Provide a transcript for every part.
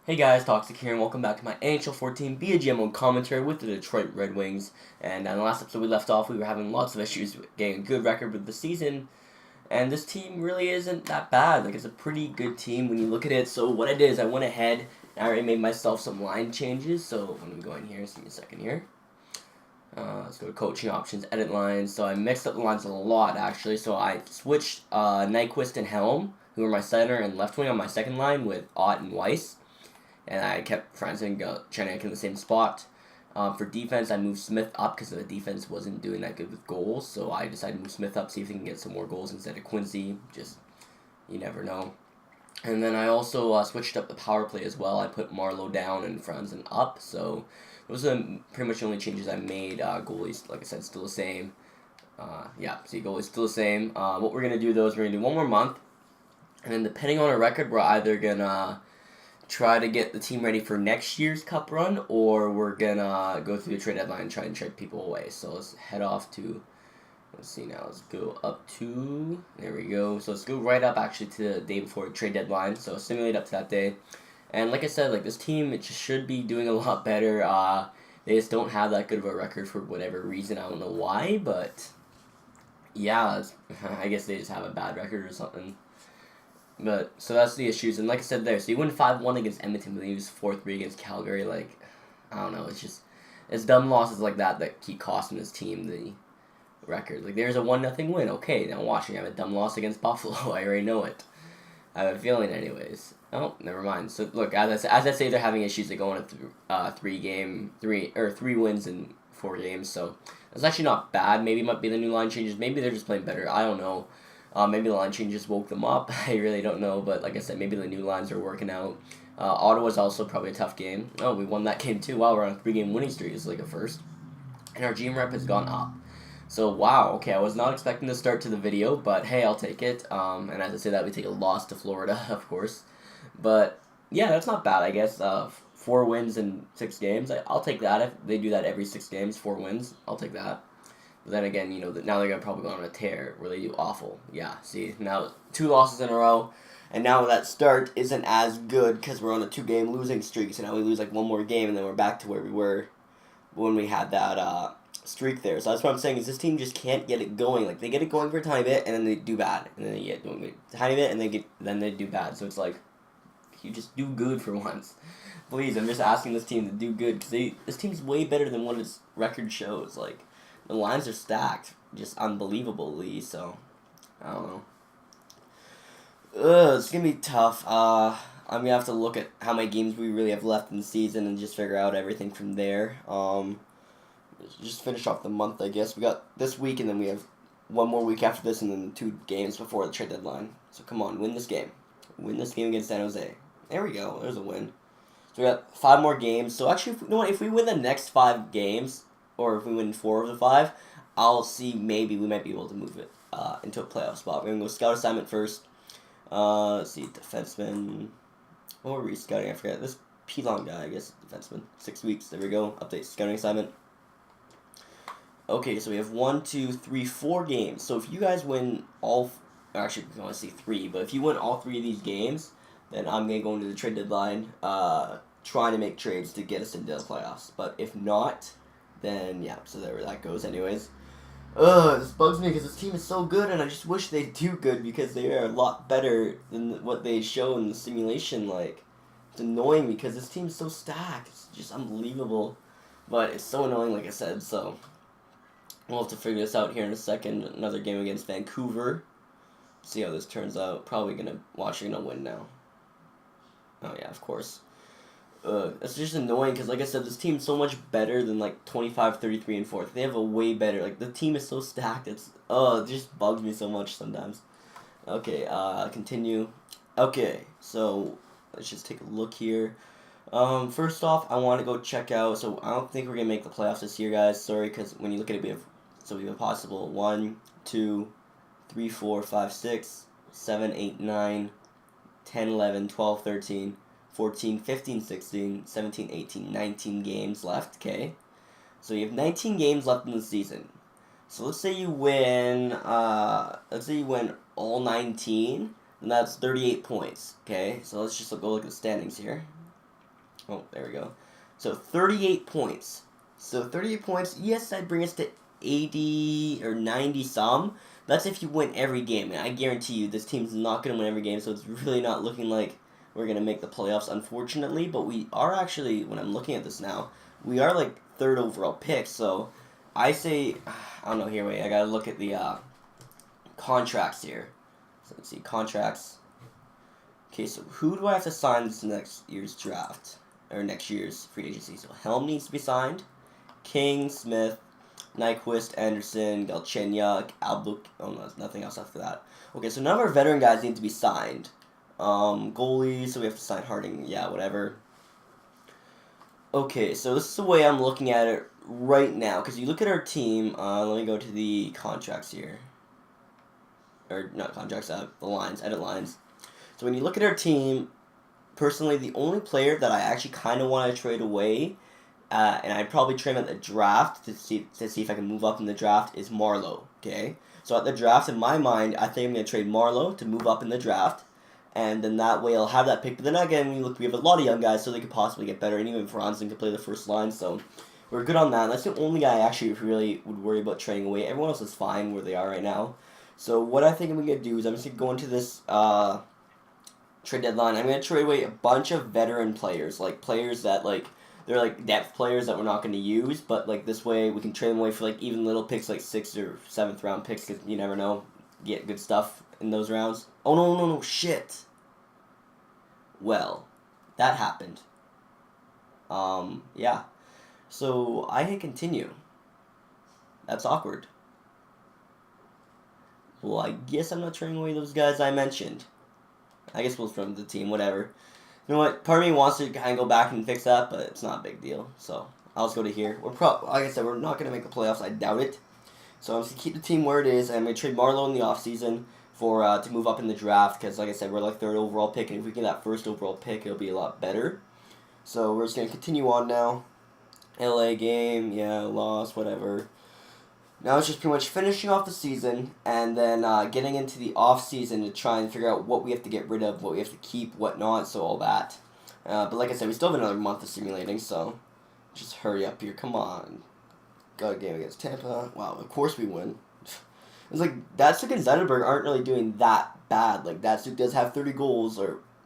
Hey guys, Toxic here, and welcome back to my NHL 14 BGMO commentary with the Detroit Red Wings. And in the last episode we left off, we were having lots of issues with getting a good record with the season. And this team really isn't that bad. Like, it's a pretty good team when you look at it. So what I did is I went ahead and I already made myself some line changes. So let me go in here, see me a second here. Let's go to coaching options, edit lines. So I mixed up the lines a lot, actually. So I switched Nyquist and Helm, who were my center and left wing, on my second line with Ott and Weiss. And I kept Franson and Chenek in the same spot. For defense, I moved Smith up because the defense wasn't doing that good with goals, so I decided to move Smith up, see if he can get some more goals instead of Quincy. Just, you never know. And then I also switched up the power play as well. I put Marlowe down and Franson up, so those are pretty much the only changes I made. Goalies, like I said, still the same. Goalie's still the same. What we're going to do, though, is we're going to do one more month, and then depending on our record, we're either going to try to get the team ready for next year's cup run, or we're gonna go through the trade deadline and try and trade people away. So let's head off to, let's see now, let's go up to, there we go. So let's go right up actually to the day before the trade deadline. So simulate up to that day. And like I said, like this team, it just should be doing a lot better. They just don't have that good of a record for whatever reason. I don't know why, but yeah, I guess they just have a bad record or something. But, so that's the issues, and like I said there, so you win 5-1 against Edmonton, but then you lose 4-3 against Calgary, like, I don't know, it's dumb losses like that keep costing this team the record. Like, there's a 1-0 win, okay, now watching, I have a dumb loss against Buffalo, I already know it. I have a feeling anyways. Oh, never mind. So, look, as I say, they're having issues, they go on a 3 wins in 4 games, so it's actually not bad. Maybe it might be the new line changes, maybe they're just playing better, I don't know. Maybe the line changes woke them up. I really don't know, but like I said, maybe the new lines are working out. Ottawa's also probably a tough game. Oh, we won that game too. Wow, we're on a 3-game winning streak. It's like a first. And our GM rep has gone up. So, wow, okay, I was not expecting to start to the video, but hey, I'll take it. And as I say that, we take a loss to Florida, of course. But, yeah, that's not bad, I guess. 4 wins in 6 games. I'll take that. If they do that every 6 games, 4 wins, I'll take that. But then again, you know, now they're going to probably go on a tear where they do awful. Yeah, see, now 2 losses in a row, and now that start isn't as good because we're on a 2-game losing streak, so now we lose like 1 more game, and then we're back to where we were when we had that streak there. So that's what I'm saying, is this team just can't get it going. Like, they get it going for a tiny bit, and then they do bad, and then they get going a tiny bit, and then they do bad. So it's like, you just do good for once. Please, I'm just asking this team to do good, because this team's way better than what its record shows. Like, the lines are stacked, just unbelievably, so, I don't know. It's gonna be tough. I'm gonna have to look at how many games we really have left in the season and just figure out everything from there. Just finish off the month, I guess. We got this week, and then we have 1 more week after this, and then 2 games before the trade deadline. So come on, win this game. Win this game against San Jose. There we go, there's a win. So we got 5 more games. So actually, you know what, if we win the next 5 games, or if we win 4 of the 5, I'll see, maybe we might be able to move it into a playoff spot. We're going to go scout assignment first. Let's see, defenseman. What were we scouting? I forget. This Pilon guy, I guess, defenseman. 6 weeks. There we go. Update scouting assignment. Okay, so we have 1, 2, 3, 4 games. So if you guys win all, actually, we can only see 3, but if you win all 3 of these games, then I'm going to go into the trade deadline, trying to make trades to get us into the playoffs. But if not, then yeah, so there that goes anyways. This bugs me because this team is so good, and I just wish they do good because they are a lot better than what they show in the simulation. Like, it's annoying because this team is so stacked. It's just unbelievable. But it's so annoying, like I said, so we'll have to figure this out here in a second. Another game against Vancouver. See how this turns out. Probably gonna win now. Oh yeah, of course. It's just annoying because, like I said, this team's so much better than, like, 25, 33, and 4th. They have a way better, like, the team is so stacked, it just bugs me so much sometimes. Okay, continue. Okay, so, let's just take a look here. First off, I want to go check out, so I don't think we're going to make the playoffs this year, guys, sorry, because when you look at it, we have possible 1, 2, 3, 4, 5, 6, 7, 8, 9, 10, 11, 12, 13, 14, 15, 16, 17, 18, 19 games left, okay? So you have 19 games left in the season. So let's say you win all 19, then that's 38 points, okay? So let's just go look at the standings here. Oh, there we go. So 38 points. So 38 points. Yes, I'd bring us to 80 or 90 some. That's if you win every game. And I guarantee you this team's not going to win every game, so it's really not looking like we're going to make the playoffs, unfortunately. But we are actually, when I'm looking at this now, we are like third overall pick. So I say, I don't know, here, wait, I got to look at the contracts here. So let's see, contracts. Okay, so who do I have to sign this next year's draft? Or next year's free agency? So Helm needs to be signed. King, Smith, Nyquist, Anderson, Galchenyuk, Albuk. Oh no, nothing else after that. Okay, so none of our veteran guys need to be signed. Goalies, so we have to sign Harding. Yeah, whatever. Okay, so this is the way I'm looking at it right now. Because you look at our team. Let me go to the contracts here. Or not contracts, the lines, edit lines. So when you look at our team, personally, the only player that I actually kind of want to trade away, and I'd probably trade him at the draft to see if I can move up in the draft, is Marlowe. Okay, so at the draft, in my mind, I think I'm gonna trade Marlowe to move up in the draft, and then that way I'll have that pick. But then again, we have a lot of young guys, so they could possibly get better, and even Franzen could play the first line. So we're good on that. That's the only guy I actually really would worry about trading away. Everyone else is fine where they are right now. So what I think I'm gonna do is I'm just gonna go into this trade deadline. I'm gonna trade away a bunch of veteran players, like players that they're like depth players that we're not gonna use, but like this way we can trade them away for like even little picks, like 6th or 7th round picks, because you never know, get good stuff in those rounds. Oh no, shit. Well, that happened. Yeah. So I hit continue. That's awkward. Well, I guess I'm not trading away those guys I mentioned. I guess we'll from the team, whatever. You know what? Part of me wants to kind of go back and fix that, but it's not a big deal. So I'll just go to here. Like I said, we're not going to make the playoffs. I doubt it. So I'm just going to keep the team where it is. I'm going to trade Marlowe in the offseason for to move up in the draft because, like I said, we're like 3rd overall pick, and if we get that 1st overall pick, it'll be a lot better. So we're just going to continue on now. LA game, yeah, loss, whatever. Now it's just pretty much finishing off the season and then getting into the off season to try and figure out what we have to get rid of, what we have to keep, what not, so all that. But like I said, we still have another month of simulating, so just hurry up here. Come on. Got a game against Tampa. Wow, of course we win. It's like Datsuk and Zetterberg aren't really doing that bad. Like Datsuk does have 30 goals,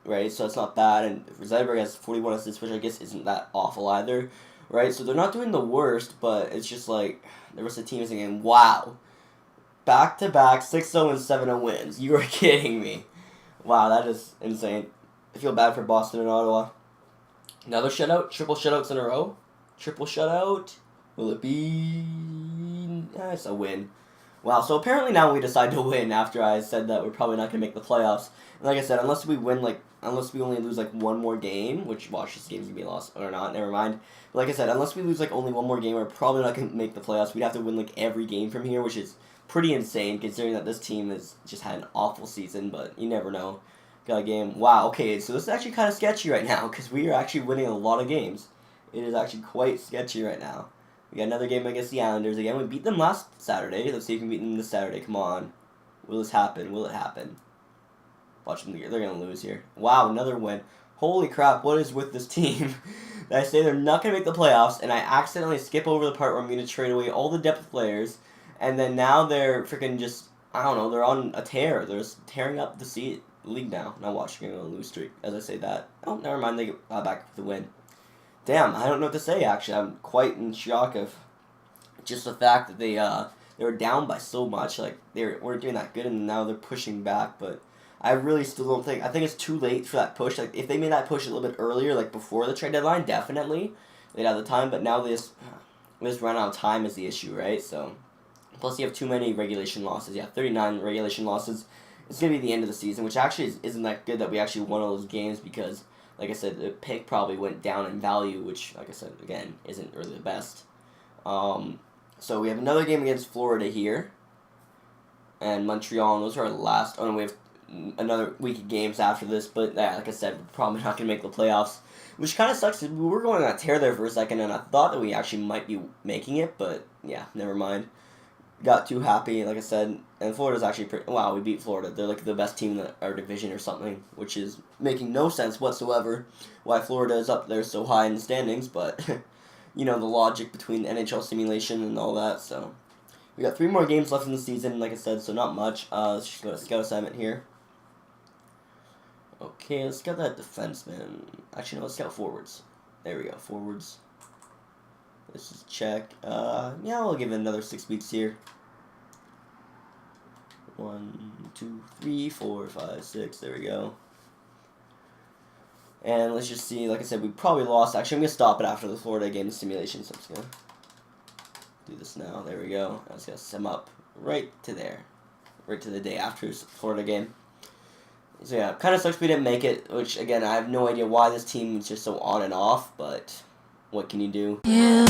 right? So it's not bad, and Zetterberg has 41 assists, which I guess isn't that awful either. Right, so they're not doing the worst, but it's just like the rest of the team is thinking, wow, back-to-back 6-0 and 7-0 wins. You are kidding me. Wow, that is insane. I feel bad for Boston and Ottawa. Another shutout? Triple shutouts in a row? Triple shutout? Will it be... it's a win. Wow, so apparently now we decide to win after I said that we're probably not going to make the playoffs. And like I said, unless we only lose like one more game, which, watch, this game's going to be lost or not, never mind. But like I said, unless we lose like only one more game, we're probably not going to make the playoffs. We'd have to win like every game from here, which is pretty insane considering that this team has just had an awful season, but you never know. Got a game. Wow, okay, so this is actually kind of sketchy right now because we are actually winning a lot of games. It is actually quite sketchy right now. We got another game against the Islanders again. We beat them last Saturday. Let's see if we can beat them this Saturday. Come on. Will this happen? Will it happen? Watch them. They're going to lose here. Wow, another win. Holy crap, what is with this team? I say they're not going to make the playoffs, and I accidentally skip over the part where I'm going to trade away all the depth players, and then now they're freaking just, I don't know, they're on a tear. They're just tearing up the league now. Now watch, they're going to lose streak as I say that. Oh, never mind, they get back with the win. Damn, I don't know what to say, actually. I'm quite in shock of just the fact that they were down by so much. Like, they weren't doing that good, and now they're pushing back, but I really still don't think... I think it's too late for that push. Like, if they made that push a little bit earlier, like before the trade deadline, definitely they'd have the time, but now they just run out of time is the issue, right? So, plus you have too many regulation losses. You have 39 regulation losses. It's going to be the end of the season, which actually isn't that good that we actually won all those games because... Like I said, the pick probably went down in value, which, like I said, again, isn't really the best. So we have another game against Florida here. And Montreal, and those are our last... Oh, no, we have another week of games after this. But, yeah, like I said, we're probably not going to make the playoffs. Which kind of sucks. We were going on a tear there for a second, and I thought that we actually might be making it. But, yeah, never mind. got too happy, like I said, and Florida's actually pretty, wow, we beat Florida. They're like the best team in our division or something, which is making no sense whatsoever why Florida is up there so high in the standings, but you know, the logic between the NHL simulation and all that. So we got 3 more games left in the season, like I said, so not much. Let's just go to scout assignment here. Okay, let's scout that defenseman. Actually, no, let's scout forwards. There we go, forwards. Let's just check. Yeah, we'll give it another 6 weeks here. 1, 2, 3, 4, 5, 6. There we go. And let's just see. Like I said, we probably lost. Actually, I'm gonna stop it after the Florida game simulation. So I'm just gonna do this now. There we go. I was gonna sum up right to there, right to the day after Florida game. So yeah, kind of sucks we didn't make it. Which again, I have no idea why this team is just so on and off, but what can you do? Yeah.